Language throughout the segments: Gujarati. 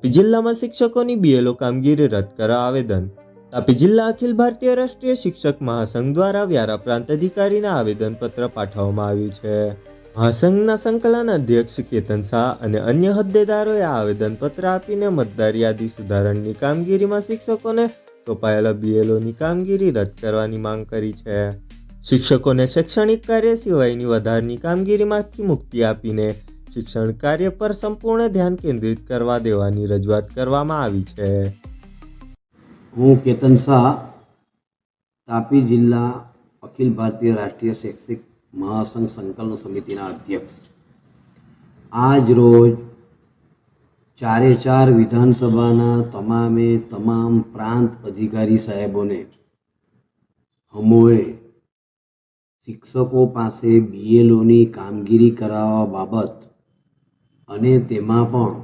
તાપી જિલ્લામાં શિક્ષકોની બીએલઓ કામગીરી રદ કરવા આવેદન. તાપી જિલ્લા અખિલ ભારતીય રાષ્ટ્રીય શિક્ષક મહાસંઘ દ્વારા વ્યારા પ્રાંત અધિકારીને આવેદનપત્ર પાઠવવામાં આવ્યું છે. મહાસંઘના સંકલન અધ્યક્ષ કેતન શાહ અને અન્ય હોદ્દેદારોએ આ આવેદનપત્ર આપીને મતદાર યાદી સુધારણની કામગીરીમાં શિક્ષકોને સોંપાયેલા બીએલઓની કામગીરી રદ કરવાની માંગ કરી છે. શિક્ષકોને શૈક્ષણિક કાર્ય સિવાયની વધારાની કામગીરીમાંથી મુક્તિ આપીને શિક્ષણ કાર્ય પર સંપૂર્ણ ધ્યાન કેન્દ્રિત કરવા દેવાની રજૂઆત કરવામાં આવી છે. હું કેતન શાહ, તાપી જિલ્લા અખિલ ભારતીય રાષ્ટ્રીય શૈક્ષિક મહાસંઘ સંકલન સમિતિના અધ્યક્ષ. આજ રોજ 4 વિધાનસભાના તમામ પ્રાંત અધિકારી સાહેબોને હમોએ શિક્ષકો પાસે બીએલઓની કામગીરી કરાવવા બાબત અને તેમાં પણ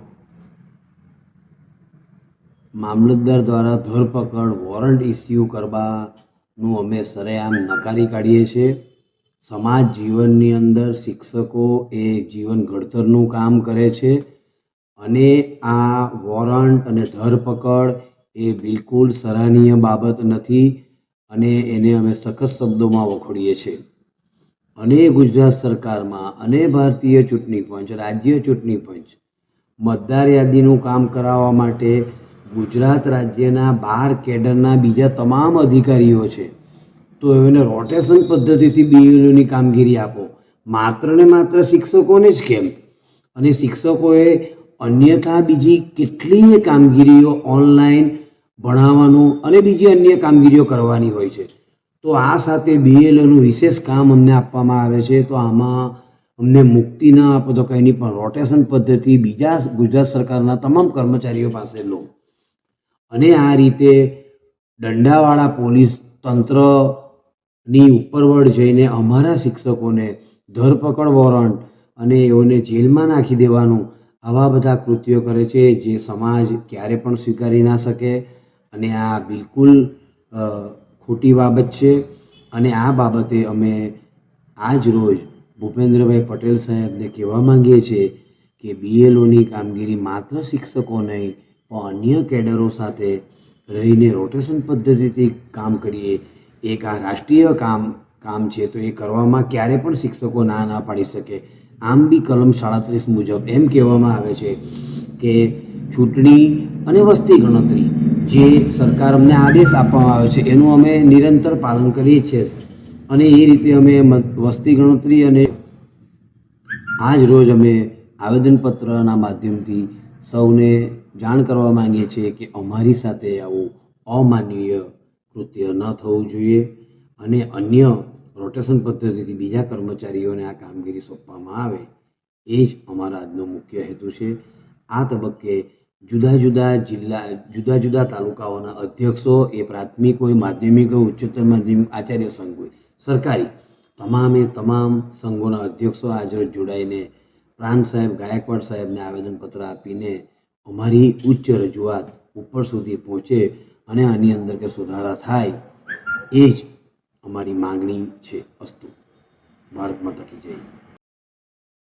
મામલતદાર દ્વારા ધરપકડ વોરંટ ઇસ્યુ કરવાનું અમે સરેઆમ નકારી કાઢીએ છીએ. સમાજ જીવનની અંદર શિક્ષકો એ જીવન ઘડતરનું કામ કરે છે અને આ વોરંટ અને ધરપકડ એ બિલકુલ સરાહનીય બાબત નથી અને એને અમે સખત શબ્દોમાં વખોડીએ છીએ. અને ગુજરાત સરકારમાં અને ભારતીય ચૂંટણી પંચ, રાજ્ય ચૂંટણી પંચ મતદાર યાદીનું કામ કરાવવા માટે ગુજરાત રાજ્યના 12 કેડરના બીજા તમામ અધિકારીઓ છે, તો એને રોટેશન પદ્ધતિથી બીએલઓની કામગીરી આપો. માત્ર ને માત્ર શિક્ષકોને જ કેમ? અને શિક્ષકોએ અન્યથા બીજી કેટલીય કામગીરીઓ ઓનલાઈન ભણાવવાનું અને બીજી અન્ય કામગીરીઓ કરવાની હોય છે. તો આ સાથે બીએલઓનું વિશેષ કામ અમને આપવામાં આવે છે, તો આમાં અમને મુક્તિ ન આપો તો કંઈ નહીં, પણ રોટેશન પદ્ધતિ બીજા ગુજરાત સરકારના તમામ કર્મચારીઓ પાસે લો. અને આ રીતે દંડાવાળા પોલીસ તંત્રની ઉપરવડ જઈને અમારા શિક્ષકોને ધરપકડ વોરંટ અને એઓને જેલમાં નાખી દેવાનું આવા બધા કૃત્યો કરે છે, જે સમાજ ક્યારે પણ સ્વીકારી ના શકે. અને આ બિલકુલ ખોટી બાબત છે. અને આ બાબતે અમે આજ રોજ ભૂપેન્દ્રભાઈ પટેલ સાહેબને કહેવા માંગીએ છીએ કે બીએલઓની કામગીરી માત્ર શિક્ષકો નહીં પણ અન્ય કેડરો સાથે રહીને રોટેશન પદ્ધતિથી કામ કરીએ. એક આ રાષ્ટ્રીય કામ છે, તો એ કરવામાં ક્યારે પણ શિક્ષકો ના પાડી શકે. આમ બી કલમ 37 મુજબ એમ કહેવામાં આવે છે કે ચૂંટણી અને વસ્તી ગણતરી જે સરકાર અમને આદેશ આપવામાં આવે છે એનું અમે નિરંતર પાલન કરીએ છીએ. અને એ રીતે અમે વસ્તી ગણતરી અને આજ રોજ અમે આવેદનપત્રના માધ્યમથી સૌને જાણ કરવા માંગીએ છીએ કે અમારી સાથે આવું અમાનવીય કૃત્ય ન થવું જોઈએ અને અન્ય રોટેશન પદ્ધતિથી બીજા કર્મચારીઓને આ કામગીરી સોંપવામાં આવે, એ જ અમારા આજનો મુખ્ય હેતુ છે. આ તબક્કે જુદા જુદા તાલુકાઓના અધ્યક્ષો, એ પ્રાથમિક હોય, માધ્યમિક હોય, ઉચ્ચતર માધ્યમિક, આચાર્ય સંઘ હોય, સરકારી તમામ સંઘોના અધ્યક્ષો આજરોજ જોડાઈને પ્રાંત સાહેબ ગાયકવાડ સાહેબને આવેદનપત્ર આપીને અમારી ઉચ્ચ રજૂઆત ઉપર સુધી પહોંચે અને આની અંદર કે સુધારા થાય, એ જ અમારી માગણી છે. અસ્તુ. ભારત માતા કી જય.